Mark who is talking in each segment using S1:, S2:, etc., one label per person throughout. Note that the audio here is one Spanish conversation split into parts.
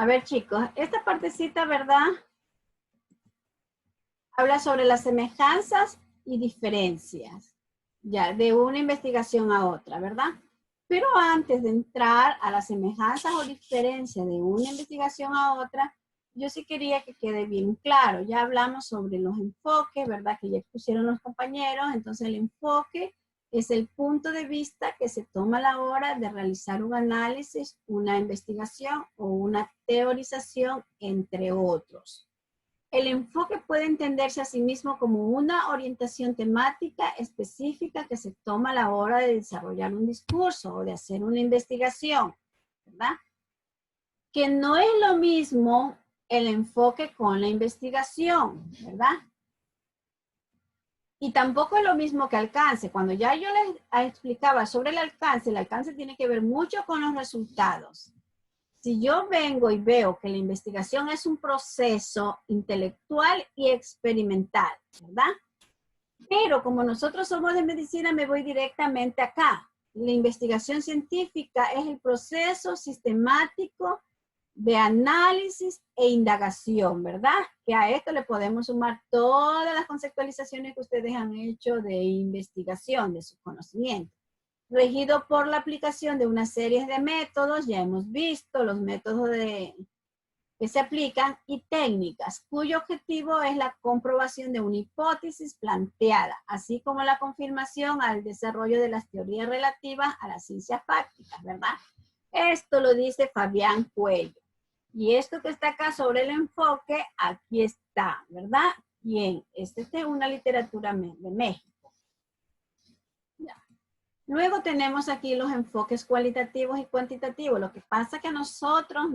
S1: A ver, chicos, esta partecita, ¿verdad? Habla sobre las semejanzas y diferencias, ya, de una investigación a otra, ¿verdad? Pero antes de entrar a las semejanzas o diferencias de una investigación a otra, yo sí quería que quede bien claro. Ya hablamos sobre los enfoques, ¿verdad? Que ya expusieron los compañeros. Entonces el enfoque es el punto de vista que se toma a la hora de realizar un análisis, una investigación o una teorización, entre otros. El enfoque puede entenderse a sí mismo como una orientación temática específica que se toma a la hora de desarrollar un discurso o de hacer una investigación, ¿verdad? Que no es lo mismo el enfoque con la investigación, ¿verdad? Y tampoco es lo mismo que alcance. Cuando ya yo les explicaba sobre el alcance tiene que ver mucho con los resultados. Si yo vengo y veo que la investigación es un proceso intelectual y experimental, ¿verdad? Pero como nosotros somos de medicina, me voy directamente acá. La investigación científica es el proceso sistemático de análisis e indagación, ¿verdad? Que a esto le podemos sumar todas las conceptualizaciones que ustedes han hecho de investigación, de su conocimiento. Regido por la aplicación de una serie de métodos, ya hemos visto los métodos que se aplican, y técnicas, cuyo objetivo es la comprobación de una hipótesis planteada, así como la confirmación al desarrollo de las teorías relativas a las ciencias fácticas, ¿verdad? Esto lo dice Fabián Cuello. Y esto que está acá sobre el enfoque, aquí está, ¿verdad? Bien, esta es una literatura de México. Luego tenemos aquí los enfoques cualitativos y cuantitativos. Lo que pasa es que nosotros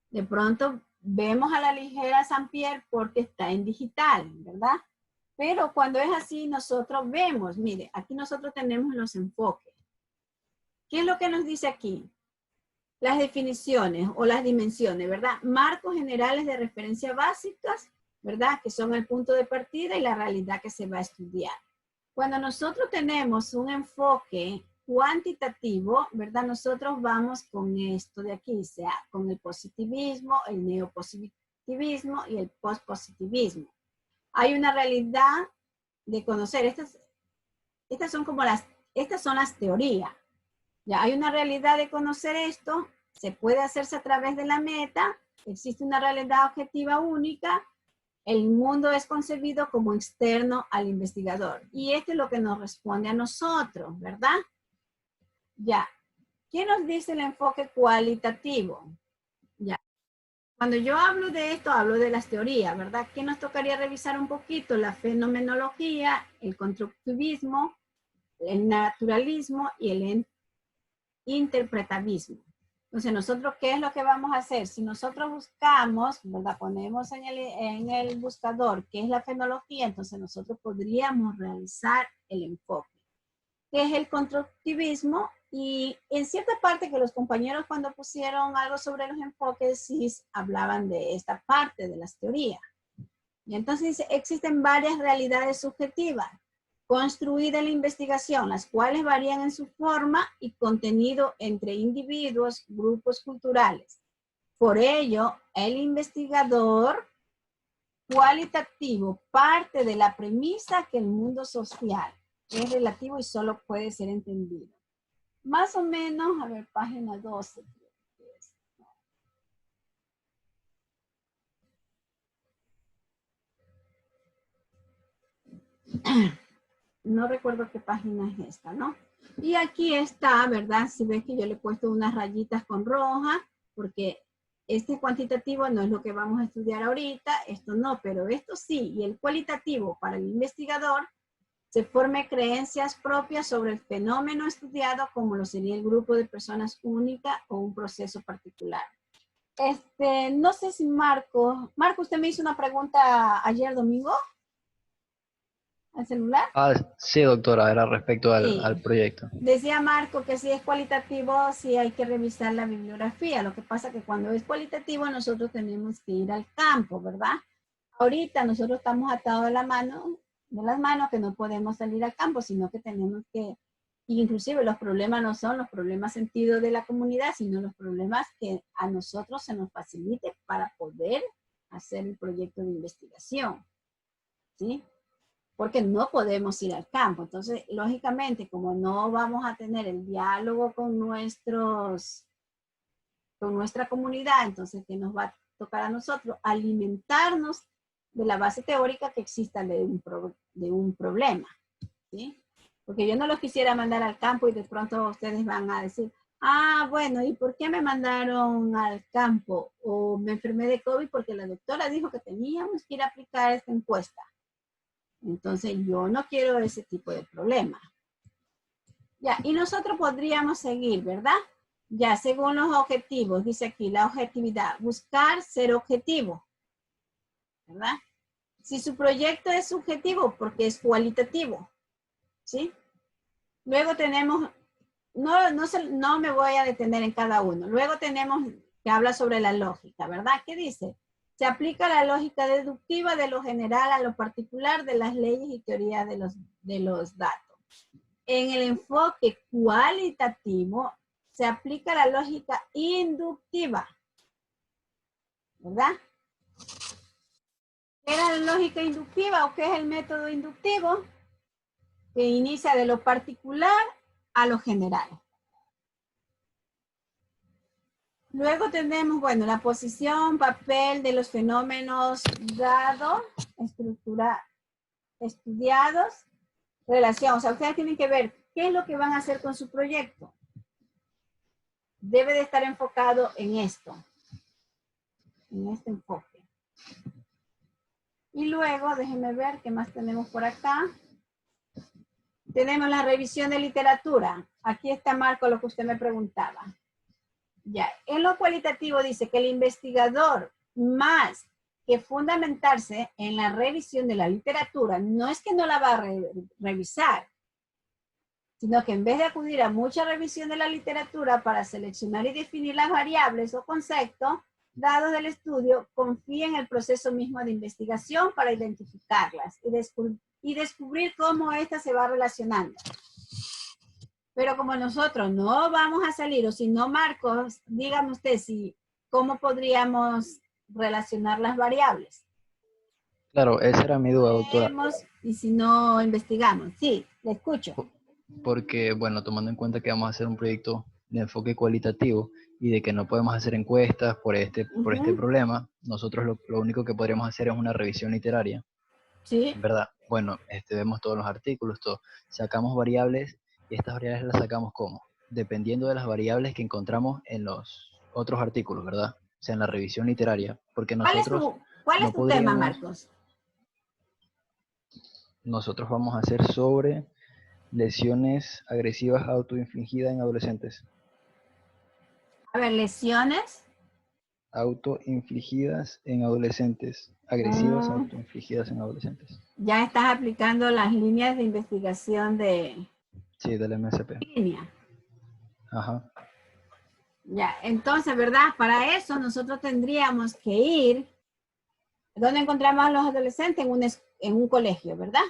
S1: de pronto vemos a la ligera Saint-Pierre porque está en digital, ¿verdad? Pero cuando es así, nosotros vemos, mire, aquí nosotros tenemos los enfoques. ¿Qué es lo que nos dice aquí? Las definiciones o las dimensiones, ¿verdad? Marcos generales de referencia básicas, ¿verdad? Que son el punto de partida y la realidad que se va a estudiar. Cuando nosotros tenemos un enfoque cuantitativo, ¿verdad? Nosotros vamos con esto de aquí, o sea, con el positivismo, el neopositivismo y el postpositivismo. Hay una realidad de conocer, estas son las teorías. Ya hay una realidad de conocer esto, se puede hacerse a través de la meta, existe una realidad objetiva única. El mundo es concebido como externo al investigador. Y esto es lo que nos responde a nosotros, ¿verdad? Ya. ¿Qué nos dice el enfoque cualitativo? Ya. Cuando yo hablo de esto, hablo de las teorías, ¿verdad? ¿Qué nos tocaría revisar un poquito? La fenomenología, el constructivismo, el naturalismo y el interpretavismo. Entonces, nosotros, ¿qué es lo que vamos a hacer? Si nosotros buscamos, ¿verdad? Ponemos en el buscador qué es la fenología, entonces nosotros podríamos realizar el enfoque, que es el constructivismo, y en cierta parte que los compañeros cuando pusieron algo sobre los enfoques, sí hablaban de esta parte de las teorías. Y entonces existen varias realidades subjetivas construida en la investigación, las cuales varían en su forma y contenido entre individuos, grupos culturales. Por ello, el investigador cualitativo parte de la premisa que el mundo social es relativo y solo puede ser entendido. Más o menos, a ver, página 12. No recuerdo qué página es esta, ¿no? Y aquí está, ¿verdad? Si ves que yo le he puesto unas rayitas con roja, porque este cuantitativo no es lo que vamos a estudiar ahorita, esto no, pero esto sí. Y el cualitativo para el investigador se forme creencias propias sobre el fenómeno estudiado, como lo sería el grupo de personas única o un proceso particular. No sé si Marco, usted me hizo una pregunta ayer domingo. ¿Al celular?
S2: Sí, doctora, era respecto
S1: Sí.
S2: al proyecto.
S1: Decía Marco que si es cualitativo, sí hay que revisar la bibliografía. Lo que pasa es que cuando es cualitativo, nosotros tenemos que ir al campo, ¿verdad? Ahorita nosotros estamos atados de las manos, que no podemos salir al campo, sino que tenemos que inclusive los problemas no son los problemas sentidos de la comunidad, sino los problemas que a nosotros se nos facilite para poder hacer el proyecto de investigación, ¿sí? Porque no podemos ir al campo. Entonces, lógicamente, como no vamos a tener el diálogo con nuestra comunidad, entonces, ¿qué nos va a tocar a nosotros? Alimentarnos de la base teórica que exista de un problema, ¿sí? Porque yo no los quisiera mandar al campo y de pronto ustedes van a decir, ah, bueno, ¿y por qué me mandaron al campo? O me enfermé de COVID porque la doctora dijo que teníamos que ir a aplicar esta encuesta. Entonces, yo no quiero ese tipo de problema. Ya, y nosotros podríamos seguir, ¿verdad? Ya, según los objetivos, dice aquí, la objetividad, buscar ser objetivo, ¿verdad? Si su proyecto es subjetivo, porque es cualitativo, ¿sí? Luego tenemos, no me voy a detener en cada uno. Luego tenemos que habla sobre la lógica, ¿verdad? ¿Qué dice? Se aplica la lógica deductiva de lo general a lo particular de las leyes y teorías de los datos. En el enfoque cualitativo se aplica la lógica inductiva, ¿verdad? ¿Qué era la lógica inductiva o qué es el método inductivo? Que inicia de lo particular a lo general. Luego tenemos, bueno, la posición, papel de los fenómenos dados, estructura, estudiados, relación. O sea, ustedes tienen que ver qué es lo que van a hacer con su proyecto. Debe de estar enfocado en esto, en este enfoque. Y luego, déjenme ver qué más tenemos por acá. Tenemos la revisión de literatura. Aquí está, Marco, lo que usted me preguntaba. Ya, en lo cualitativo dice que el investigador, más que fundamentarse en la revisión de la literatura, no es que no la va a revisar, sino que en vez de acudir a mucha revisión de la literatura para seleccionar y definir las variables o conceptos dados del estudio, confía en el proceso mismo de investigación para identificarlas y descubrir cómo ésta se va relacionando. Pero como nosotros no vamos a salir, o si no, Marcos, dígame usted cómo podríamos relacionar las variables.
S2: Claro, esa era mi duda, doctora.
S1: Y si no, investigamos. Sí, le escucho.
S2: Porque, bueno, tomando en cuenta que vamos a hacer un proyecto de enfoque cualitativo y de que no podemos hacer encuestas por este problema, nosotros lo único que podríamos hacer es una revisión literaria.
S1: Sí.
S2: ¿Verdad? Bueno, vemos todos los artículos, todo. Sacamos variables y estas variables las sacamos ¿cómo? Dependiendo de las variables que encontramos en los otros artículos, ¿verdad? O sea, en la revisión literaria. Porque nosotros
S1: ¿Cuál es tu tema, Marcos?
S2: Nosotros vamos a hacer sobre lesiones agresivas autoinfligidas en adolescentes.
S1: A ver, lesiones.
S2: Autoinfligidas en adolescentes. Agresivas autoinfligidas en adolescentes.
S1: Ya estás aplicando las líneas de investigación de...
S2: Sí, del MSP.
S1: Línea.
S2: Ajá.
S1: Ya, entonces, ¿verdad? Para eso nosotros tendríamos que ir... ¿Dónde encontramos a los adolescentes? En un colegio, ¿verdad?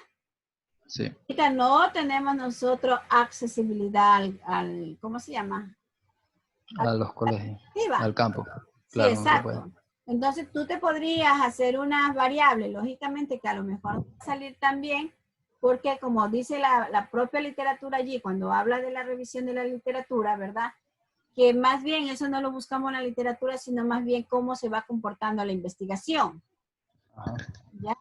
S2: Sí.
S1: Ahorita no tenemos nosotros accesibilidad al ¿cómo se llama?
S2: A los colegios, al campo.
S1: Sí, claro, exacto. No. Entonces tú te podrías hacer unas variables, lógicamente que a lo mejor va a salir también, porque como dice la propia literatura allí, cuando habla de la revisión de la literatura, ¿verdad? Que más bien eso no lo buscamos en la literatura, sino más bien cómo se va comportando la investigación. Ajá. ¿Ya?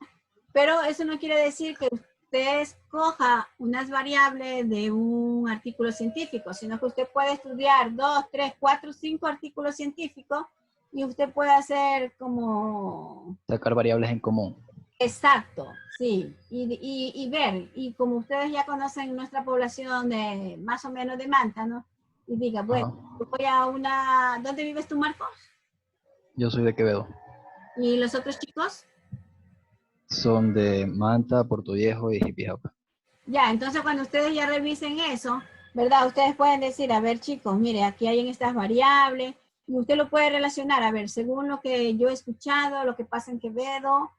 S1: Pero eso no quiere decir que usted escoja unas variables de un artículo científico, sino que usted puede estudiar 2, 3, 4, 5 artículos científicos y usted puede hacer como...
S2: Sacar variables en común.
S1: Exacto, sí. Y ver, y como ustedes ya conocen nuestra población de más o menos de Manta, ¿no? Y diga, bueno, voy a una... ¿Dónde vives tú, Marcos?
S2: Yo soy de Quevedo.
S1: ¿Y los otros chicos?
S2: Son de Manta, Puerto Viejo y Jipijapa.
S1: Ya, entonces cuando ustedes ya revisen eso, ¿verdad? Ustedes pueden decir, a ver chicos, mire, aquí hay en estas variables, y usted lo puede relacionar, a ver, según lo que yo he escuchado, lo que pasa en Quevedo,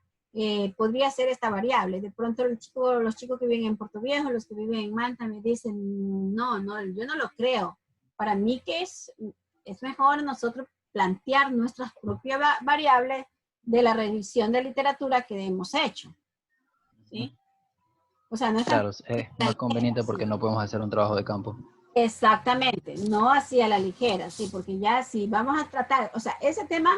S1: podría ser esta variable. De pronto los chicos que viven en Puerto Viejo, los que viven en Malta me dicen, no, yo no lo creo. Para mí que es mejor nosotros plantear nuestras propias variables de la revisión de literatura que hemos hecho. ¿Sí? O sea,
S2: Claro, es más conveniente porque
S1: sí.
S2: no podemos hacer un trabajo de campo.
S1: Exactamente, no así a la ligera, sí, porque ya si vamos a tratar, o sea, ese tema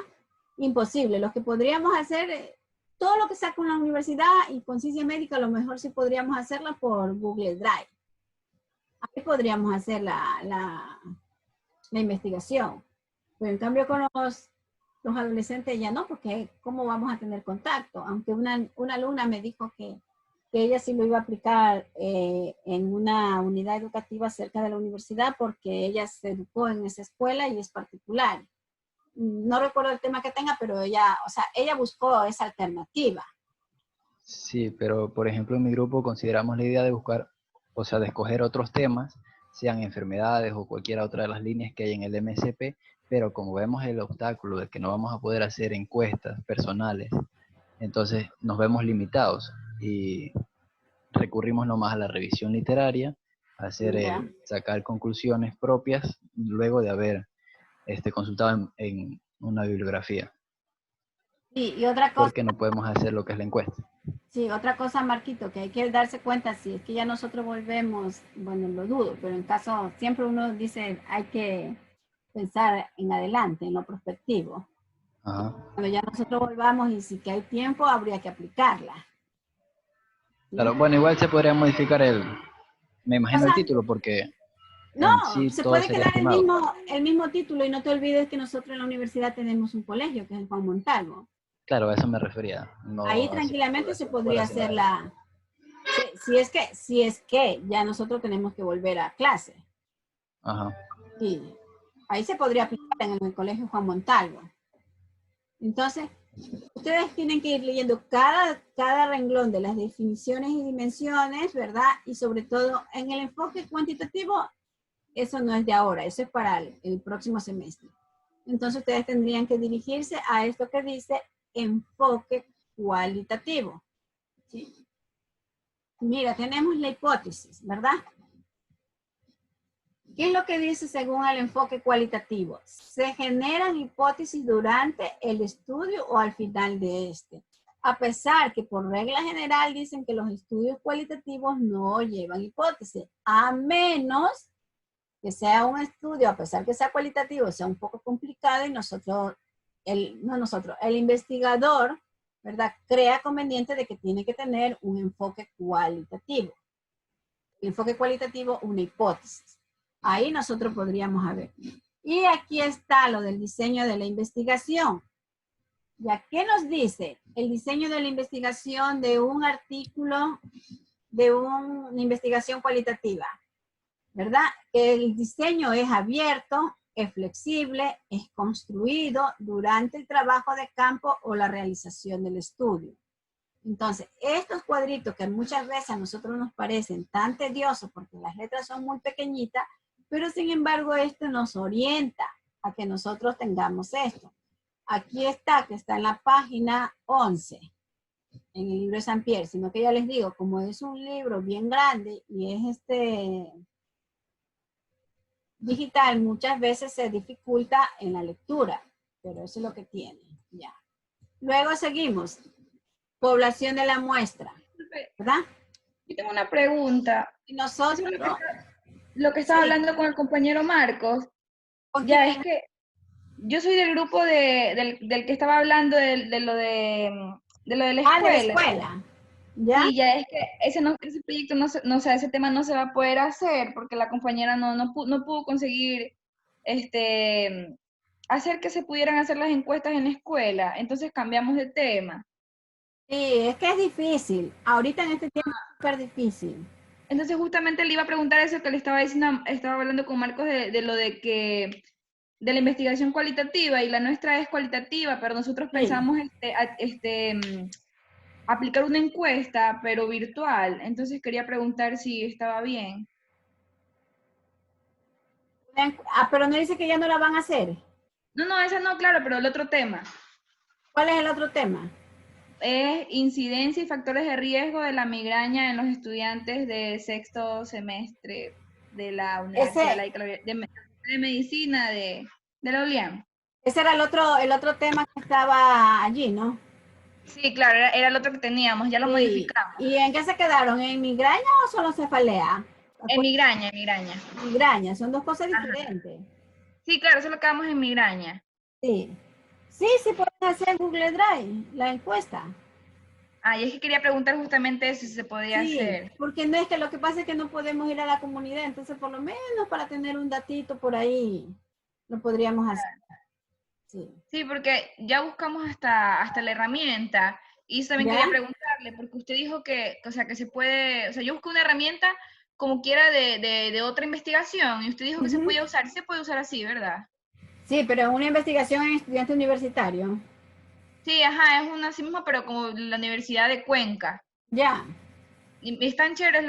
S1: imposible. Lo que podríamos hacer, todo lo que saca una universidad y con ciencia médica, a lo mejor sí podríamos hacerla por Google Drive. Ahí podríamos hacer la investigación. Pero en cambio con los adolescentes ya no, porque ¿cómo vamos a tener contacto? Aunque una alumna me dijo que ella sí lo iba a aplicar en una unidad educativa cerca de la universidad porque ella se educó en esa escuela y es particular. No recuerdo el tema que tenga, pero ella buscó esa alternativa.
S2: Sí, pero por ejemplo en mi grupo consideramos la idea de buscar, o sea, de escoger otros temas, sean enfermedades o cualquiera otra de las líneas que hay en el MSP, pero como vemos el obstáculo de que no vamos a poder hacer encuestas personales, entonces nos vemos limitados y recurrimos nomás a la revisión literaria, a sacar conclusiones propias luego de haber consultado en una bibliografía.
S1: Sí, y otra cosa.
S2: Porque no podemos hacer lo que es la encuesta.
S1: Sí, otra cosa, Marquito, que hay que darse cuenta, si es que ya nosotros volvemos, bueno, lo dudo, pero en caso, siempre uno dice, hay que pensar en adelante, en lo prospectivo.
S2: Ajá.
S1: Cuando ya nosotros volvamos y si que hay tiempo, habría que aplicarla. ¿Sí?
S2: Claro, bueno, igual se podría modificar me imagino el título, porque
S1: No,
S2: en sí
S1: se
S2: todo
S1: puede
S2: sería
S1: quedar
S2: estimado.
S1: el mismo título y no te olvides que nosotros en la universidad tenemos un colegio, que es el Juan Montalvo.
S2: Claro, a eso me refería.
S1: Ahí
S2: No así
S1: tranquilamente se
S2: población fuera,
S1: podría
S2: sino
S1: hacer si es que ya nosotros tenemos que volver a clase.
S2: Ajá.
S1: Sí, ahí se podría aplicar en el colegio Juan Montalvo. Entonces, ustedes tienen que ir leyendo cada renglón de las definiciones y dimensiones, ¿verdad? Y sobre todo en el enfoque cuantitativo, eso no es de ahora, eso es para el próximo semestre. Entonces, ustedes tendrían que dirigirse a esto que dice enfoque cualitativo. ¿Sí? Mira, tenemos la hipótesis, ¿verdad? ¿Qué es lo que dice según el enfoque cualitativo? Se generan hipótesis durante el estudio o al final de este. A pesar que por regla general dicen que los estudios cualitativos no llevan hipótesis, a menos que sea un estudio, a pesar que sea cualitativo, sea un poco complicado y el investigador, ¿verdad? Crea conveniente de que tiene que tener un enfoque cualitativo. El enfoque cualitativo, una hipótesis. Ahí nosotros podríamos ver. Y aquí está lo del diseño de la investigación. ¿Ya qué nos dice el diseño de la investigación de un artículo, de una investigación cualitativa? ¿Verdad? El diseño es abierto, es flexible, es construido durante el trabajo de campo o la realización del estudio. Entonces, estos cuadritos que muchas veces a nosotros nos parecen tan tediosos porque las letras son muy pequeñitas, pero sin embargo esto nos orienta a que nosotros tengamos esto. Aquí está, que está en la página 11, en el libro de San Pierre, sino que ya les digo, como es un libro bien grande y es digital, muchas veces se dificulta en la lectura, pero eso es lo que tiene, ya. Luego seguimos, población de la muestra, ¿verdad?
S3: Yo tengo una pregunta.
S1: Y nosotros,
S3: Lo que estaba hablando con el compañero Marcos, ya es que yo soy del grupo del que estaba hablando de lo de la escuela.
S1: De la escuela. ¿Ya?
S3: Sí, ya es que ese proyecto ese tema no se va a poder hacer porque la compañera no pudo conseguir hacer que se pudieran hacer las encuestas en la escuela. Entonces cambiamos de tema.
S1: Sí, es que es difícil. Ahorita en este tiempo es súper difícil.
S3: Entonces justamente le iba a preguntar eso que le estaba diciendo, estaba hablando con Marcos de lo de la investigación cualitativa y la nuestra es cualitativa, pero nosotros pensamos aplicar una encuesta, pero virtual. Entonces quería preguntar si estaba bien.
S1: Pero no dice que ya no la van a hacer.
S3: No, esa no, claro, pero el otro tema.
S1: ¿Cuál es el otro tema?
S3: es incidencia y factores de riesgo de la migraña en los estudiantes de sexto semestre de la Universidad
S1: Ese,
S3: Laica de Medicina de la ULIAM.
S1: ese era el otro tema que estaba allí, ¿no?
S3: Sí, claro, era el otro que teníamos, ya lo
S1: Sí.
S3: modificamos.
S1: ¿Y en qué se quedaron? ¿En migraña o solo cefalea?
S3: En migraña, en migraña.
S1: Migraña, son dos cosas
S3: Ajá.
S1: diferentes.
S3: Sí, claro, solo quedamos en migraña.
S1: Sí. Sí, sí pueden hacer Google Drive, la encuesta.
S3: Ah, y es que quería preguntar justamente eso, si se podía
S1: Sí,
S3: hacer.
S1: porque no es que lo que pasa es que no podemos ir a la comunidad, entonces por lo menos para tener un datito por ahí lo podríamos hacer. Sí.
S3: Sí, porque ya buscamos hasta la herramienta. Y también
S1: ¿Ya?
S3: quería preguntarle, porque usted dijo o sea, que se puede, o sea, yo busqué una herramienta como quiera de otra investigación, y usted dijo que se
S1: Ujú.
S3: podía usar, se puede usar así, ¿verdad?
S1: Sí, pero una investigación en estudiante universitario.
S3: Sí, ajá, es una así misma, pero como la Universidad de Cuenca.
S1: Ya,
S3: Y están chéveres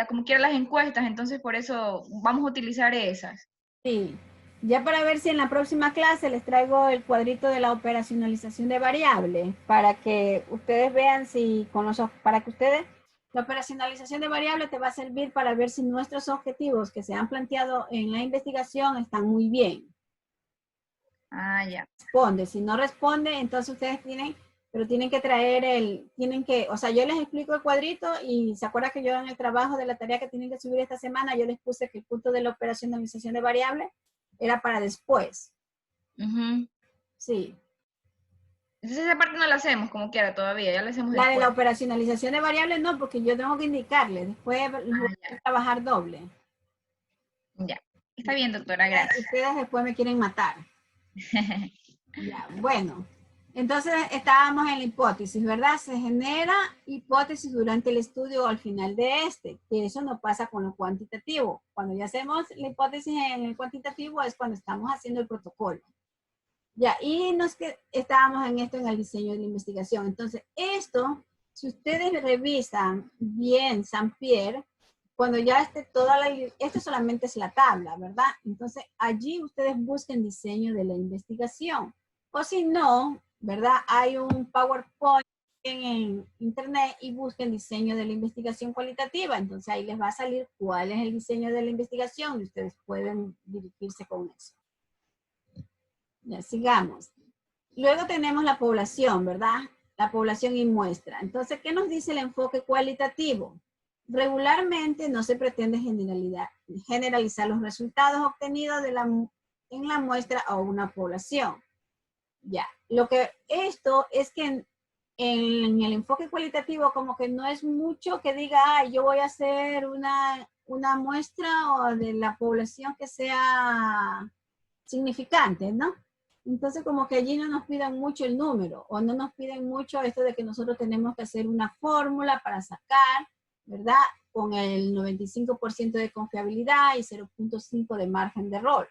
S3: como quiera las encuestas, entonces por eso vamos a utilizar esas.
S1: sí. Ya para ver si en la próxima clase les traigo el cuadrito de la operacionalización de variables para que ustedes vean si para que ustedes, la operacionalización de variables te va a servir para ver si nuestros objetivos que se han planteado en la investigación están muy bien.
S3: Ah, ya.
S1: Responde, si no responde, entonces ustedes tienen que traer o sea, yo les explico el cuadrito y se acuerda que yo en el trabajo de la tarea que tienen que subir esta semana, yo les puse que el punto de la operacionalización de variables era para después.
S3: Ujú.
S1: Sí.
S3: Entonces esa parte no la hacemos como quiera todavía, ya la hacemos
S1: La de la
S3: después.
S1: operacionalización de variables no, porque yo tengo que indicarles, después los voy
S3: Ah,
S1: a
S3: ya.
S1: trabajar doble.
S3: Ya. Está bien, doctora, gracias.
S1: Ustedes después me quieren matar. Ya, bueno. Entonces estábamos en la hipótesis, ¿verdad? Se genera hipótesis durante el estudio o al final de este, que eso no pasa con lo cuantitativo. Cuando ya hacemos la hipótesis en el cuantitativo es cuando estamos haciendo el protocolo. Ya, y estábamos en esto en el diseño de la investigación. Entonces, esto, si ustedes revisan bien Saint-Pierre, cuando ya esté esto solamente es la tabla, ¿verdad? Entonces, allí ustedes busquen diseño de la investigación. O si no, ¿verdad? Hay un PowerPoint en internet y busquen diseño de la investigación cualitativa. Entonces, ahí les va a salir cuál es el diseño de la investigación y ustedes pueden dirigirse con eso. Ya, sigamos. Luego tenemos la población, ¿verdad? La población y muestra. Entonces, ¿qué nos dice el enfoque cualitativo? Regularmente no se pretende generalizar los resultados obtenidos en la muestra o una población. Ya, esto es que en el enfoque cualitativo como que no es mucho que diga, yo voy a hacer una muestra o de la población que sea significante, ¿no? Entonces, como que allí no nos piden mucho el número o no nos piden mucho esto de que nosotros tenemos que hacer una fórmula para sacar, ¿verdad? Con el 95% de confiabilidad y 0.5 de margen de error.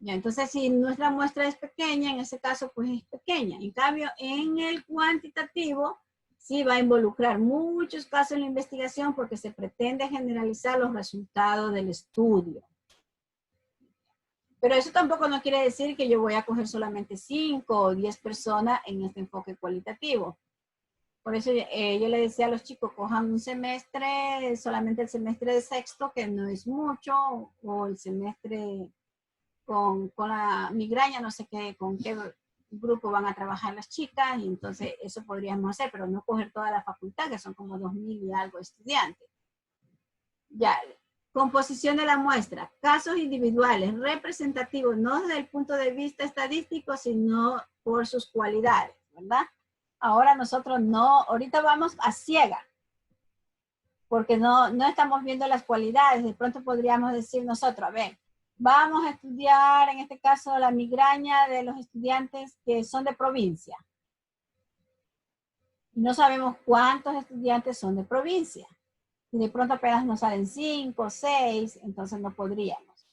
S1: Ya, entonces, si nuestra muestra es pequeña, en ese caso, pues es pequeña. En cambio, en el cuantitativo, sí va a involucrar muchos casos en la investigación porque se pretende generalizar los resultados del estudio. Pero eso tampoco no quiere decir que yo voy a coger solamente 5 o 10 personas en este enfoque cualitativo. Por eso yo le decía a los chicos, cojan un semestre, solamente el semestre de sexto, que no es mucho, o el semestre con la migraña, no sé qué, con qué grupo van a trabajar las chicas, y entonces eso podríamos hacer, pero no coger toda la facultad, que son como 2.000 y algo estudiantes. Ya, composición de la muestra, casos individuales, representativos, no desde el punto de vista estadístico, sino por sus cualidades, ¿verdad? Ahora nosotros ahorita vamos a ciega, porque no estamos viendo las cualidades. De pronto podríamos decir nosotros, a ver, vamos a estudiar en este caso la migraña de los estudiantes que son de provincia. No sabemos cuántos estudiantes son de provincia. Y de pronto apenas nos salen 5 o 6, entonces no podríamos,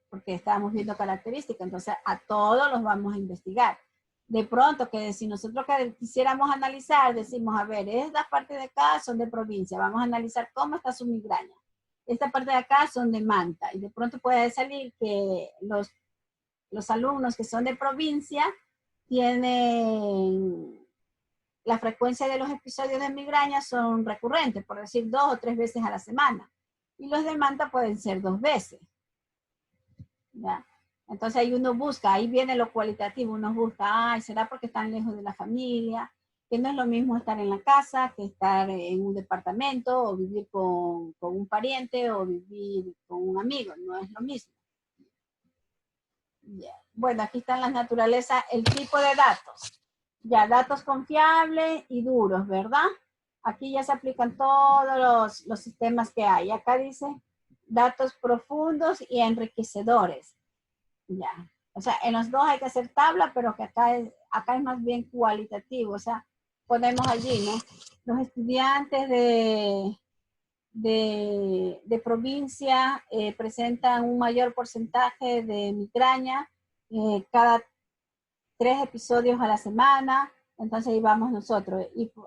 S1: porque estábamos viendo características, entonces a todos los vamos a investigar. De pronto que si nosotros quisiéramos analizar, decimos, a ver, esta parte de acá son de provincia, vamos a analizar cómo está su migraña. Esta parte de acá son de Manta, y de pronto puede salir que los alumnos que son de provincia tienen la frecuencia de los episodios de migraña son recurrentes, por decir 2 o 3 veces a la semana. Y los de manta pueden ser 2 veces. ¿Ya? Entonces ahí uno busca, ahí viene lo cualitativo, uno busca, ay, ¿será porque están lejos de la familia? Que no es lo mismo estar en la casa que estar en un departamento o vivir con un pariente o vivir con un amigo, no es lo mismo. Yeah. Bueno, aquí están las naturalezas, el tipo de datos. Ya, datos confiables y duros, ¿verdad? Aquí ya se aplican todos los sistemas que hay. Acá dice datos profundos y enriquecedores. Ya. O sea, en los dos hay que hacer tabla, pero que acá es más bien cualitativo. O sea, ponemos allí, ¿no? Los estudiantes de provincia presentan un mayor porcentaje de migraña cada 3 episodios a la semana. Entonces ahí vamos nosotros.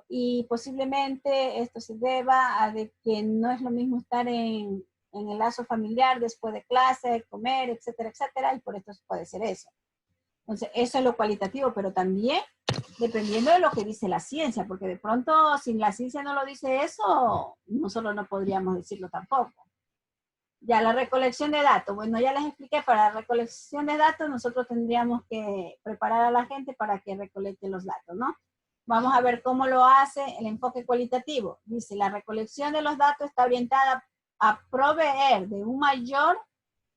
S1: Y posiblemente esto se deba a de que no es lo mismo estar en el lazo familiar después de clase, comer, etcétera, etcétera, y por esto puede ser eso. Entonces, eso es lo cualitativo, pero también dependiendo de lo que dice la ciencia, porque de pronto, si la ciencia no lo dice eso, nosotros no podríamos decirlo tampoco. Ya, la recolección de datos. Bueno, ya les expliqué, para la recolección de datos nosotros tendríamos que preparar a la gente para que recolecte los datos, ¿no? Vamos a ver cómo lo hace el enfoque cualitativo. Dice, la recolección de los datos está orientada a proveer de un mayor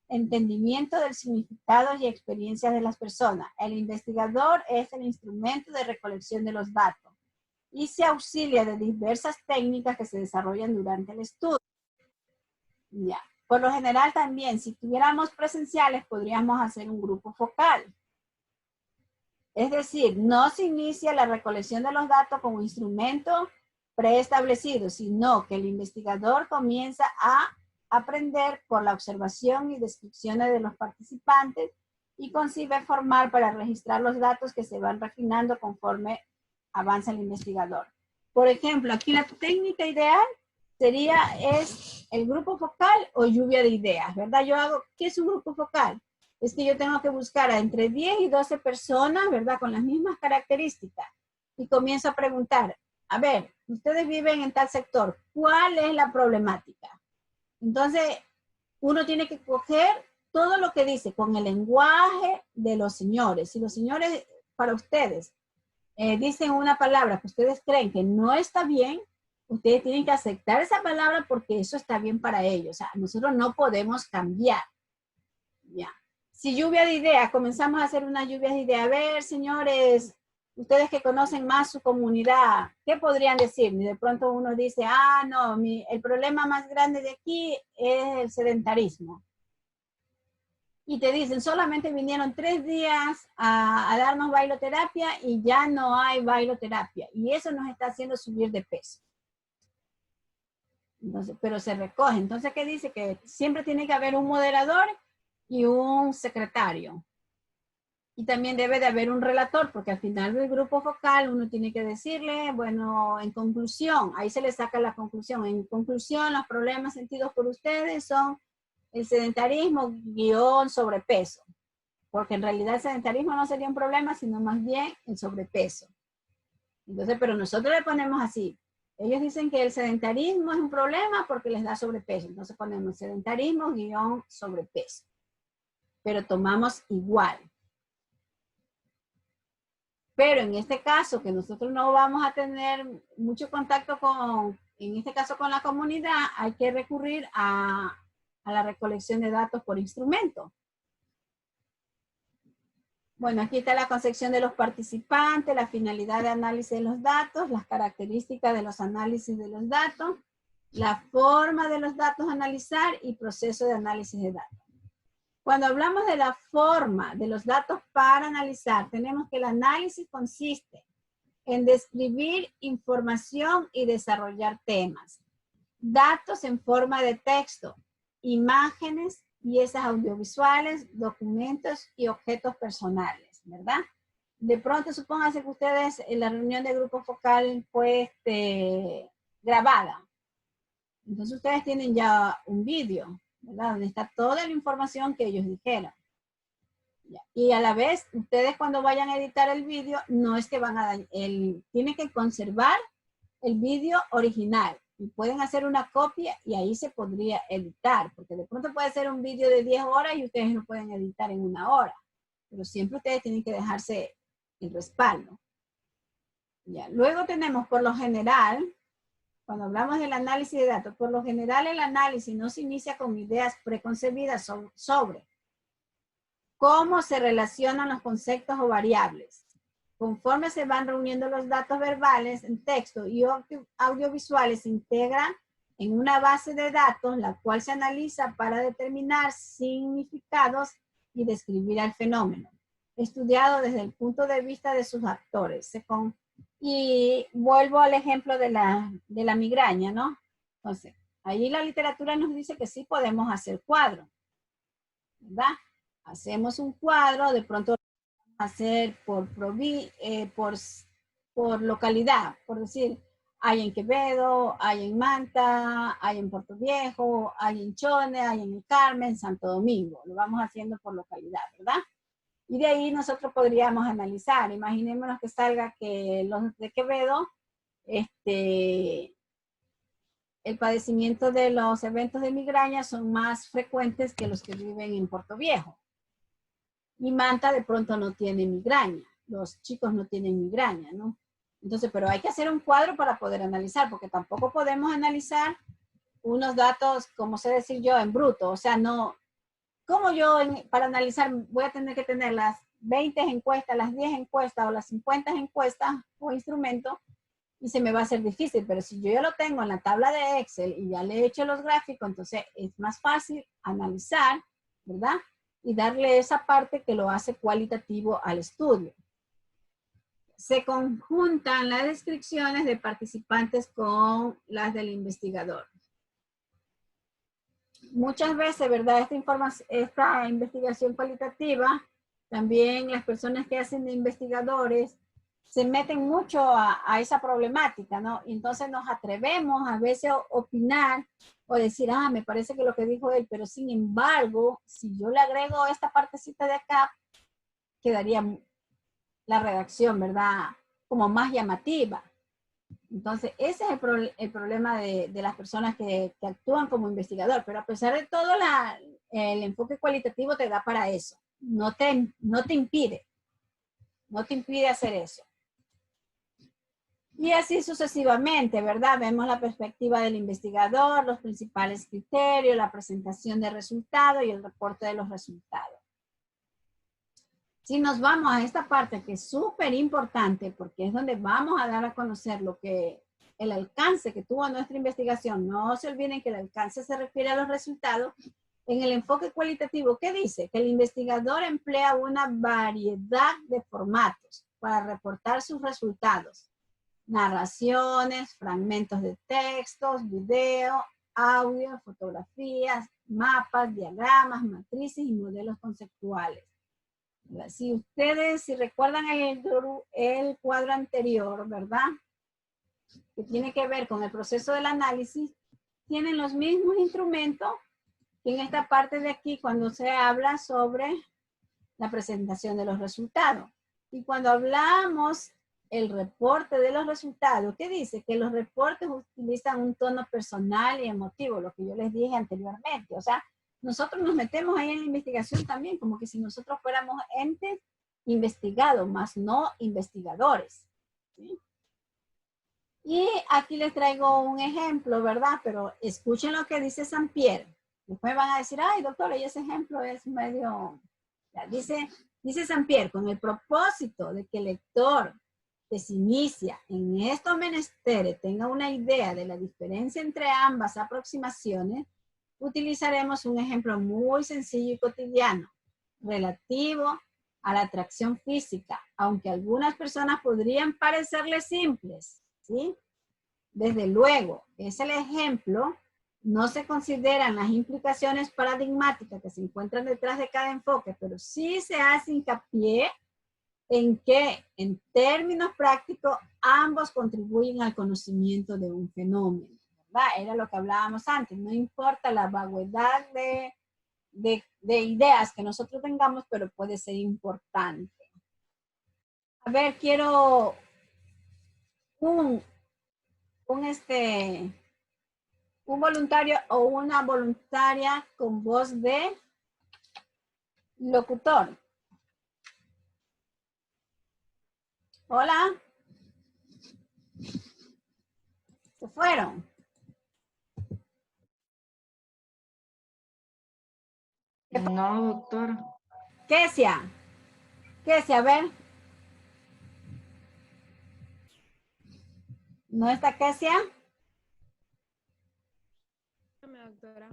S1: entendimiento del significado y experiencias de las personas. El investigador es el instrumento de recolección de los datos y se auxilia de diversas técnicas que se desarrollan durante el estudio. Ya. Por lo general también, si tuviéramos presenciales, podríamos hacer un grupo focal. Es decir, no se inicia la recolección de los datos como instrumento preestablecido, sino que el investigador comienza a aprender por la observación y descripciones de los participantes y concibe formal para registrar los datos que se van refinando conforme avanza el investigador. Por ejemplo, aquí la técnica ideal es el grupo focal o lluvia de ideas, ¿verdad? ¿Qué es un grupo focal? Es que yo tengo que buscar a entre 10 y 12 personas, ¿verdad? Con las mismas características. Y comienzo a preguntar, a ver, ustedes viven en tal sector, ¿cuál es la problemática? Entonces, uno tiene que coger todo lo que dice con el lenguaje de los señores. Si los señores, para ustedes, dicen una palabra que ustedes creen que no está bien, ustedes tienen que aceptar esa palabra porque eso está bien para ellos. O sea, nosotros no podemos cambiar. Ya. Si lluvia de ideas, comenzamos a hacer una lluvia de ideas. A ver, señores, ustedes que conocen más su comunidad, ¿qué podrían decir? Y de pronto uno dice, no, el problema más grande de aquí es el sedentarismo. Y te dicen, solamente vinieron 3 días a darnos bailoterapia y ya no hay bailoterapia. Y eso nos está haciendo subir de peso. Entonces, pero se recoge. Entonces, ¿qué dice? Que siempre tiene que haber un moderador y un secretario. Y también debe de haber un relator, porque al final del grupo focal uno tiene que decirle, bueno, en conclusión, ahí se le saca la conclusión. En conclusión, los problemas sentidos por ustedes son el sedentarismo / sobrepeso. Porque en realidad el sedentarismo no sería un problema, sino más bien el sobrepeso. Entonces, pero nosotros le ponemos así. Ellos dicen que el sedentarismo es un problema porque les da sobrepeso. Entonces ponemos sedentarismo / sobrepeso. Pero tomamos igual. Pero en este caso, que nosotros no vamos a tener mucho contacto en este caso con la comunidad, hay que recurrir a la recolección de datos por instrumento. Bueno, aquí está la concepción de los participantes, la finalidad de análisis de los datos, las características de los análisis de los datos, la forma de los datos a analizar y proceso de análisis de datos. Cuando hablamos de la forma de los datos para analizar, tenemos que el análisis consiste en describir información y desarrollar temas. Datos en forma de texto, imágenes, piezas audiovisuales, documentos y objetos personales, ¿verdad? De pronto, supóngase que ustedes en la reunión de grupo focal fue grabada. Entonces ustedes tienen ya un vídeo, ¿verdad? Donde está toda la información que ellos dijeron. Y a la vez, ustedes cuando vayan a editar el vídeo, no es que van a dañar, tienen que conservar el vídeo original. Y pueden hacer una copia y ahí se podría editar, porque de pronto puede ser un vídeo de 10 horas y ustedes lo pueden editar en 1 hora. Pero siempre ustedes tienen que dejarse el respaldo. Ya. Luego tenemos, por lo general, cuando hablamos del análisis de datos, por lo general el análisis no se inicia con ideas preconcebidas sobre cómo se relacionan los conceptos o variables. Conforme se van reuniendo los datos verbales en texto y audiovisuales, se integran en una base de datos, la cual se analiza para determinar significados y describir el fenómeno, estudiado desde el punto de vista de sus actores. Y vuelvo al ejemplo de la migraña, ¿no? Entonces, ahí la literatura nos dice que sí podemos hacer cuadros, ¿verdad? Hacemos un cuadro, de pronto hacer por localidad, por decir, hay en Quevedo, hay en Manta, hay en Puerto Viejo, hay en Chone, hay en El Carmen, Santo Domingo. Lo vamos haciendo por localidad, ¿verdad? Y de ahí nosotros podríamos analizar. Imaginémonos que salga que los de Quevedo, el padecimiento de los eventos de migraña son más frecuentes que los que viven en Puerto Viejo. Y Manta de pronto no tiene migraña. Los chicos no tienen migraña, ¿no? Entonces, pero hay que hacer un cuadro para poder analizar, porque tampoco podemos analizar unos datos, como sé decir yo, en bruto. O sea, no, como yo para analizar voy a tener que tener las 20 encuestas, las 10 encuestas o las 50 encuestas o instrumentos y se me va a hacer difícil. Pero si yo ya lo tengo en la tabla de Excel y ya le he hecho los gráficos, entonces es más fácil analizar, ¿verdad? Y darle esa parte que lo hace cualitativo al estudio. Se conjuntan las descripciones de participantes con las del investigador. Muchas veces, ¿verdad? Esta investigación cualitativa, también las personas que hacen de investigadores se meten mucho a esa problemática, ¿no? Y entonces nos atrevemos a veces a opinar o decir, me parece que lo que dijo él, pero sin embargo, si yo le agrego esta partecita de acá, quedaría la redacción, ¿verdad? Como más llamativa. Entonces, ese es el problema de las personas que actúan como investigador, pero a pesar de todo, el enfoque cualitativo te da para eso. No te impide hacer eso. Y así sucesivamente, ¿verdad? Vemos la perspectiva del investigador, los principales criterios, la presentación de resultados y el reporte de los resultados. Si nos vamos a esta parte que es súper importante, porque es donde vamos a dar a conocer el alcance que tuvo nuestra investigación. No se olviden que el alcance se refiere a los resultados. En el enfoque cualitativo, ¿qué dice? Que el investigador emplea una variedad de formatos para reportar sus resultados. Narraciones, fragmentos de textos, video, audio, fotografías, mapas, diagramas, matrices y modelos conceptuales. Si recuerdan el cuadro anterior, ¿verdad? Que tiene que ver con el proceso del análisis, tienen los mismos instrumentos que en esta parte de aquí cuando se habla sobre la presentación de los resultados. Y cuando hablamos el reporte de los resultados, ¿qué dice? Que los reportes utilizan un tono personal y emotivo, lo que yo les dije anteriormente. O sea, nosotros nos metemos ahí en la investigación también, como que si nosotros fuéramos entes investigados, más no investigadores. ¿Sí? Y aquí les traigo un ejemplo, ¿verdad? Pero escuchen lo que dice Sampierre. Después van a decir, ay, doctora, y ese ejemplo es medio... Dice Sampierre, con el propósito de que el lector que se inicia en estos menesteres tenga una idea de la diferencia entre ambas aproximaciones, utilizaremos un ejemplo muy sencillo y cotidiano, relativo a la atracción física, aunque algunas personas podrían parecerles simples, ¿sí? Desde luego, es el ejemplo, no se consideran las implicaciones paradigmáticas que se encuentran detrás de cada enfoque, pero sí se hace hincapié en que, en términos prácticos, ambos contribuyen al conocimiento de un fenómeno, ¿verdad? Era lo que hablábamos antes, no importa la vaguedad de ideas que nosotros tengamos, pero puede ser importante. A ver, quiero un voluntario o una voluntaria con voz de locutor. Hola. Se fueron.
S3: No, doctor.
S1: Kesia, a ver. ¿No está Kesia?
S4: Doctora.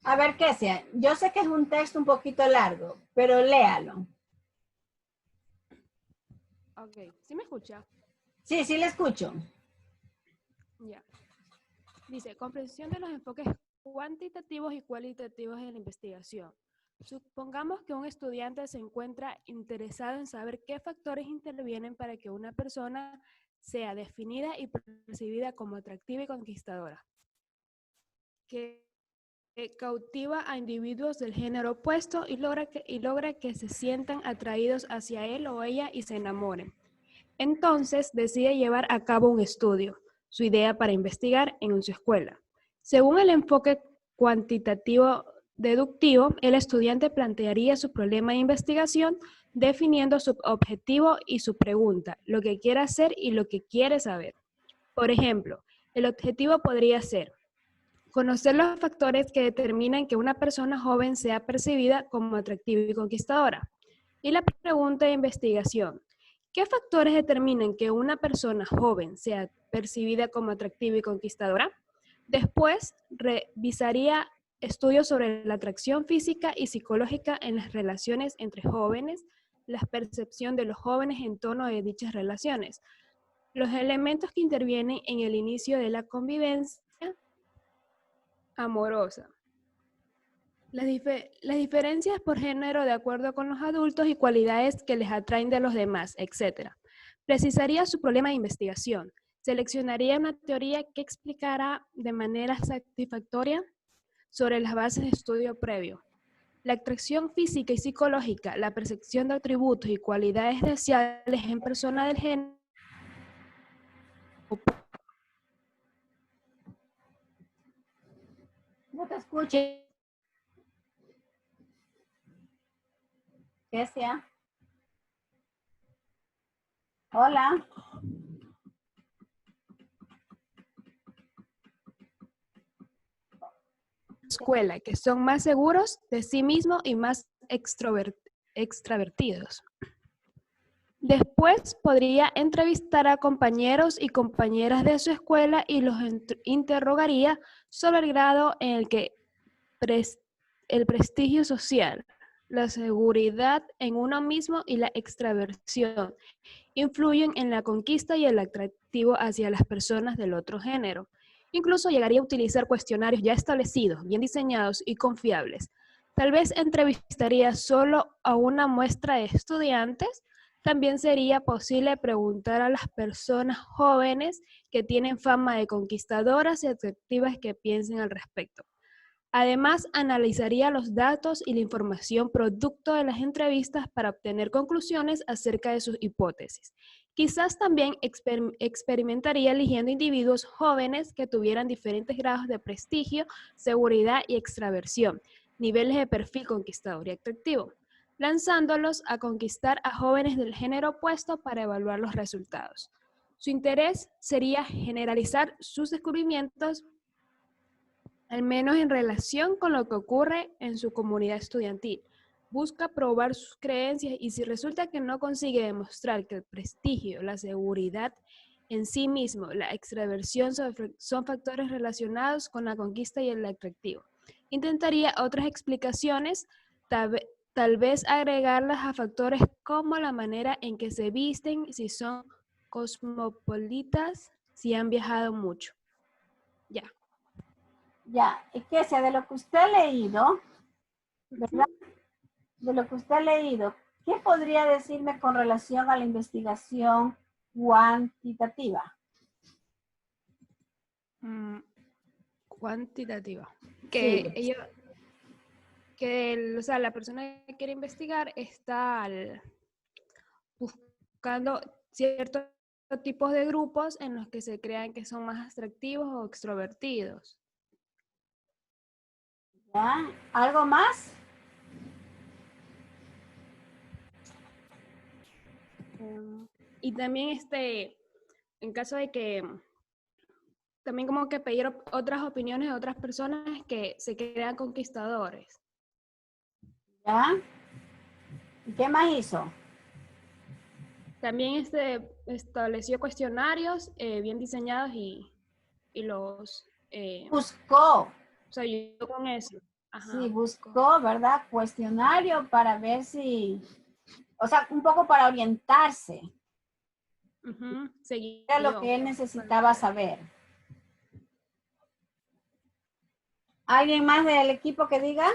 S1: A ver, Kesia, yo sé que es un texto un poquito largo, pero léalo.
S4: Ok, ¿sí me escucha?
S1: Sí, sí le escucho.
S4: Ya. Dice, comprensión de los enfoques cuantitativos y cualitativos de la investigación. Supongamos que un estudiante se encuentra interesado en saber qué factores intervienen para que una persona sea definida y percibida como atractiva y conquistadora, que cautiva a individuos del género opuesto y logra que se sientan atraídos hacia él o ella y se enamoren. Entonces decide llevar a cabo un estudio, su idea para investigar en su escuela. Según el enfoque cuantitativo deductivo, el estudiante plantearía su problema de investigación definiendo su objetivo y su pregunta, lo que quiere hacer y lo que quiere saber. Por ejemplo, el objetivo podría ser conocer los factores que determinan que una persona joven sea percibida como atractiva y conquistadora. Y la pregunta de investigación: ¿qué factores determinan que una persona joven sea percibida como atractiva y conquistadora? Después, revisaría estudios sobre la atracción física y psicológica en las relaciones entre jóvenes, la percepción de los jóvenes en torno a dichas relaciones, los elementos que intervienen en el inicio de la convivencia amorosa, las diferencias por género de acuerdo con los adultos y cualidades que les atraen de los demás, etc. Precisaría su problema de investigación. Seleccionaría una teoría que explicará de manera satisfactoria sobre las bases de estudio previo. La atracción física y psicológica, la percepción de atributos y cualidades deseables en personas del género.
S1: No te escucho. Kesia. Hola.
S4: Escuela, que son más seguros de sí mismos y más extravertidos. Después podría entrevistar a compañeros y compañeras de su escuela y los interrogaría sobre el grado en el que el prestigio social, la seguridad en uno mismo y la extraversión influyen en la conquista y el atractivo hacia las personas del otro género. Incluso llegaría a utilizar cuestionarios ya establecidos, bien diseñados y confiables. Tal vez entrevistaría solo a una muestra de estudiantes. También sería posible preguntar a las personas jóvenes que tienen fama de conquistadoras y atractivas que piensen al respecto. Además, analizaría los datos y la información producto de las entrevistas para obtener conclusiones acerca de sus hipótesis. Quizás también experimentaría eligiendo individuos jóvenes que tuvieran diferentes grados de prestigio, seguridad y extraversión, niveles de perfil conquistador y atractivo, lanzándolos a conquistar a jóvenes del género opuesto para evaluar los resultados. Su interés sería generalizar sus descubrimientos, al menos en relación con lo que ocurre en su comunidad estudiantil. Busca probar sus creencias y si resulta que no consigue demostrar que el prestigio, la seguridad en sí mismo, la extraversión son factores relacionados con la conquista y el atractivo. Intentaría otras explicaciones, tal vez agregarlas a factores como la manera en que se visten, si son cosmopolitas, si han viajado mucho. Ya.
S1: Ya, Kesia, de lo que usted ha leído, ¿verdad? De lo que usted ha leído, ¿qué podría decirme con relación a la investigación cuantitativa?
S4: Cuantitativa. Que
S1: Sí.
S4: que o sea, la persona que quiere investigar está buscando ciertos tipos de grupos en los que se crean que son más atractivos o extrovertidos.
S1: ¿Ya? ¿Algo más?
S4: Y también en caso de que también como que pedir otras opiniones de otras personas que se crean conquistadores.
S1: ¿Ya? ¿Y qué más hizo?
S4: También estableció cuestionarios bien diseñados y los
S1: Buscó.
S4: o sea, ayudó con eso. Ajá,
S1: Sí, buscó, ¿verdad? Cuestionario para ver si, o sea, un poco para orientarse. Era lo que él necesitaba saber. ¿Alguien más del equipo que diga?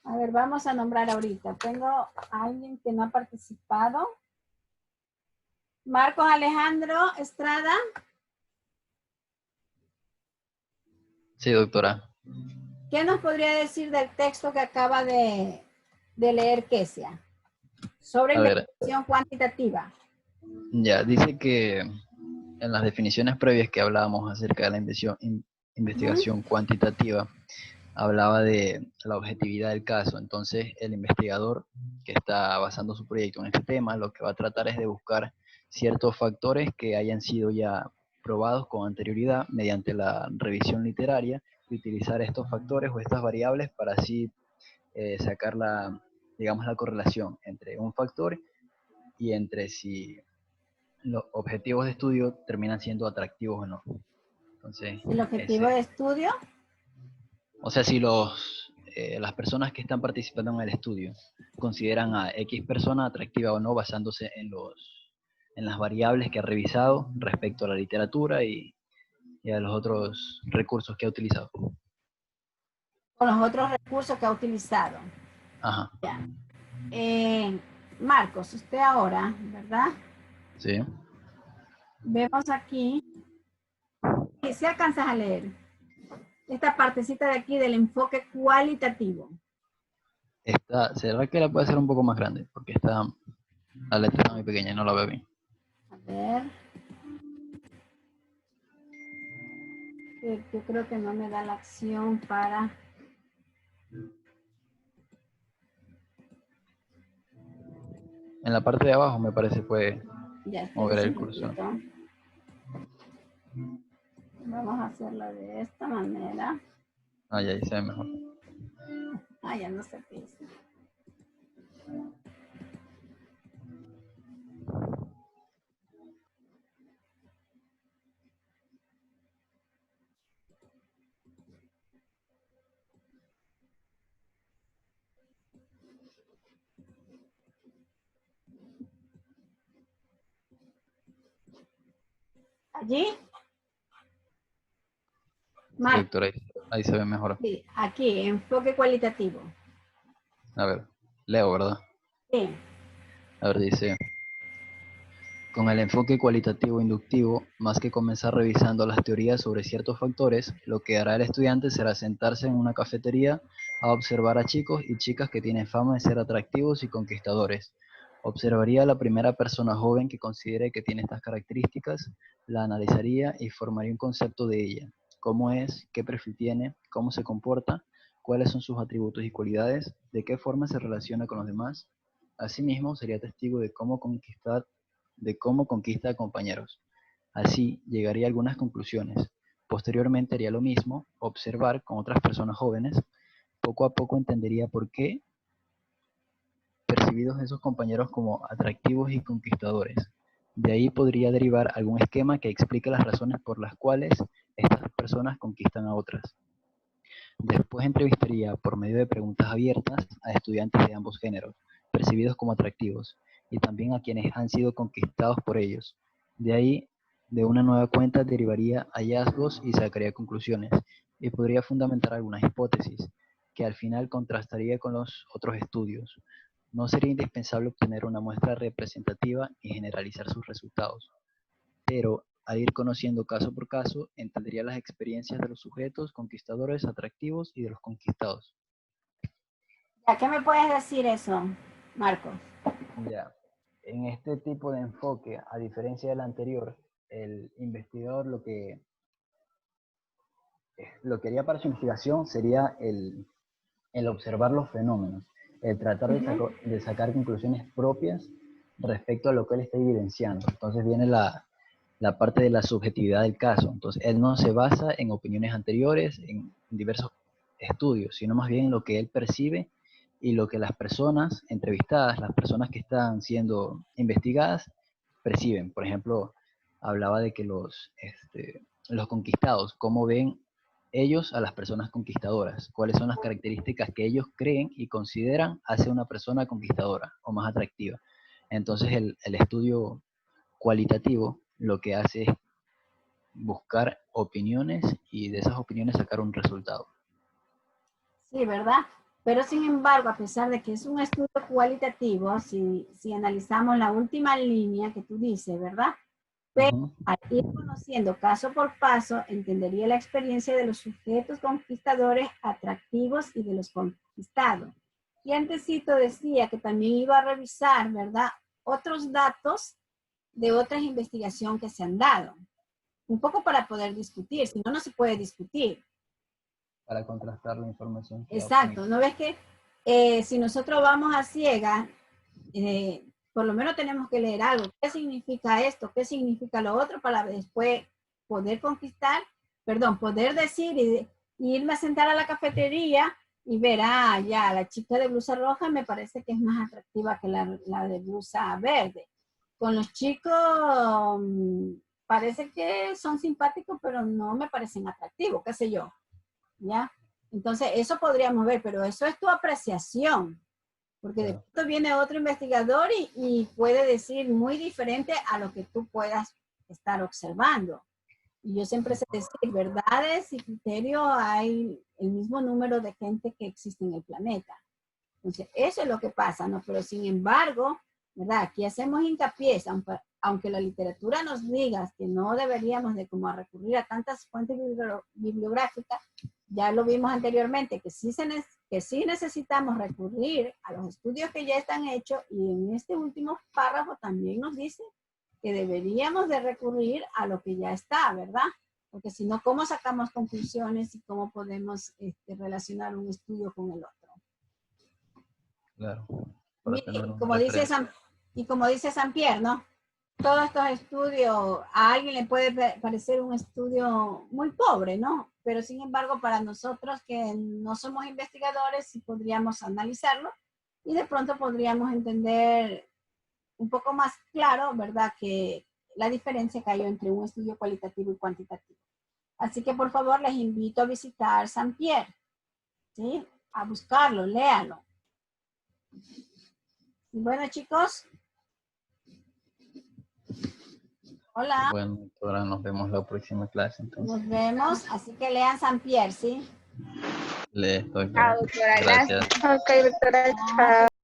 S1: A ver, vamos a nombrar ahorita. Tengo a alguien que no ha participado. Marcos Alejandro Estrada.
S2: Sí, doctora.
S1: ¿Qué nos podría decir del texto que acaba de leer Kesia? Sobre
S2: A ver,
S1: investigación cuantitativa.
S2: ya, dice que en las definiciones previas que hablábamos acerca de la investigación cuantitativa, hablaba de la objetividad del caso. Entonces, el investigador que está basando su proyecto en este tema, lo que va a tratar es de buscar ciertos factores que hayan sido ya probados con anterioridad mediante la revisión literaria y utilizar estos factores o estas variables para así sacar digamos, la correlación entre un factor y entre si los objetivos de estudio terminan siendo atractivos o no. Entonces,
S1: El objetivo de estudio.
S2: o sea, si las personas que están participando en el estudio consideran a X persona atractiva o no, basándose en las variables que ha revisado respecto a la literatura y a los otros recursos que ha utilizado.
S1: Con los otros recursos que ha utilizado.
S2: Ajá.
S1: Ya. Marcos, usted ahora, ¿verdad?
S2: Sí.
S1: Vemos aquí. Y si alcanzas a leer esta partecita de aquí del enfoque cualitativo.
S2: ¿Será que la puede hacer un poco más grande? Porque la letra está muy pequeña y no la veo bien.
S1: A ver. Yo creo que no me da la acción para...
S2: En la parte de abajo me parece puede
S1: Ya
S2: mover el
S1: un
S2: cursor.
S1: poquito. Vamos a hacerlo de esta manera.
S2: Ah, ya, ahí se ve mejor.
S1: Ah, ya no sé qué hice. ¿Allí?
S2: Sí, doctora, ahí se ve mejor.
S1: Sí, aquí, enfoque cualitativo.
S2: A ver, leo, ¿verdad?
S1: Sí.
S2: A ver, dice, con el enfoque cualitativo inductivo, más que comenzar revisando las teorías sobre ciertos factores, lo que hará el estudiante será sentarse en una cafetería a observar a chicos y chicas que tienen fama de ser atractivos y conquistadores. Observaría a la primera persona joven que considere que tiene estas características, la analizaría y formaría un concepto de ella. Cómo es, qué perfil tiene, cómo se comporta, cuáles son sus atributos y cualidades, de qué forma se relaciona con los demás. Asimismo, sería testigo de cómo conquista a compañeros. Así llegaría a algunas conclusiones. Posteriormente haría lo mismo, observar con otras personas jóvenes. Poco a poco entendería por qué percibidos esos compañeros como atractivos y conquistadores. De ahí podría derivar algún esquema que explique las razones por las cuales estas personas conquistan a otras. Después entrevistaría por medio de preguntas abiertas a estudiantes de ambos géneros, percibidos como atractivos, y también a quienes han sido conquistados por ellos. De ahí, de una nueva cuenta derivaría hallazgos y sacaría conclusiones, y podría fundamentar algunas hipótesis, que al final contrastaría con los otros estudios. No sería indispensable obtener una muestra representativa y generalizar sus resultados, pero al ir conociendo caso por caso, entendería las experiencias de los sujetos conquistadores atractivos y de los conquistados.
S1: ¿A qué me puedes decir eso, Marcos?
S2: Ya. En este tipo de enfoque, a diferencia del anterior, el investigador lo que haría para su investigación sería el observar los fenómenos, el tratar de sacar conclusiones propias respecto a lo que él está evidenciando. Entonces viene la parte de la subjetividad del caso. Entonces él no se basa en opiniones anteriores, en diversos estudios, sino más bien en lo que él percibe y lo que las personas entrevistadas, las personas que están siendo investigadas, perciben. Por ejemplo, hablaba de que los conquistados, cómo ven ellos a las personas conquistadoras, cuáles son las características que ellos creen y consideran hacia una persona conquistadora o más atractiva. Entonces el estudio cualitativo lo que hace es buscar opiniones y de esas opiniones sacar un resultado.
S1: Sí, ¿verdad? Pero sin embargo, a pesar de que es un estudio cualitativo, si analizamos la última línea que tú dices, ¿verdad? Pero al ir conociendo caso por paso, entendería la experiencia de los sujetos conquistadores atractivos y de los conquistados. Y antesito decía que también iba a revisar, ¿verdad?, otros datos de otras investigaciones que se han dado. Un poco para poder discutir, si no, no se puede discutir.
S2: Para contrastar la información.
S1: Exacto, ¿no ves que si nosotros vamos a ciegas, por lo menos tenemos que leer algo? ¿Qué significa esto? ¿Qué significa lo otro? Para después poder poder decir y irme a sentar a la cafetería y ver, ya, la chica de blusa roja me parece que es más atractiva que la de blusa verde. Con los chicos parece que son simpáticos, pero no me parecen atractivos, qué sé yo, ¿ya? Entonces, eso podríamos ver, pero eso es tu apreciación, porque de pronto viene otro investigador y puede decir muy diferente a lo que tú puedas estar observando. Y yo siempre sé decir, verdades y criterios, hay el mismo número de gente que existe en el planeta. Entonces, eso es lo que pasa, ¿no? Pero sin embargo, ¿verdad? Aquí hacemos hincapié, aunque la literatura nos diga que no deberíamos de como recurrir a tantas fuentes bibliográficas, ya lo vimos anteriormente, que sí necesitamos recurrir a los estudios que ya están hechos, y en este último párrafo también nos dice que deberíamos de recurrir a lo que ya está, ¿verdad? Porque si no, ¿cómo sacamos conclusiones y cómo podemos relacionar un estudio con el otro?
S2: Claro.
S1: Y como dice Saint-Pierre, ¿no? Todos estos estudios, a alguien le puede parecer un estudio muy pobre, ¿no? Pero sin embargo, para nosotros que no somos investigadores, sí podríamos analizarlo y de pronto podríamos entender un poco más claro, ¿verdad?, que la diferencia que hay entre un estudio cualitativo y cuantitativo. Así que por favor les invito a visitar Saint-Pierre, ¿sí? A buscarlo, léanlo. Y bueno, chicos. Hola.
S2: Bueno, ahora nos vemos la próxima clase, entonces.
S1: Nos vemos, así que lean Saint-Pierre, ¿sí?
S2: Le estoy.
S3: Chao, doctora, gracias.
S5: Ok, doctora, chao.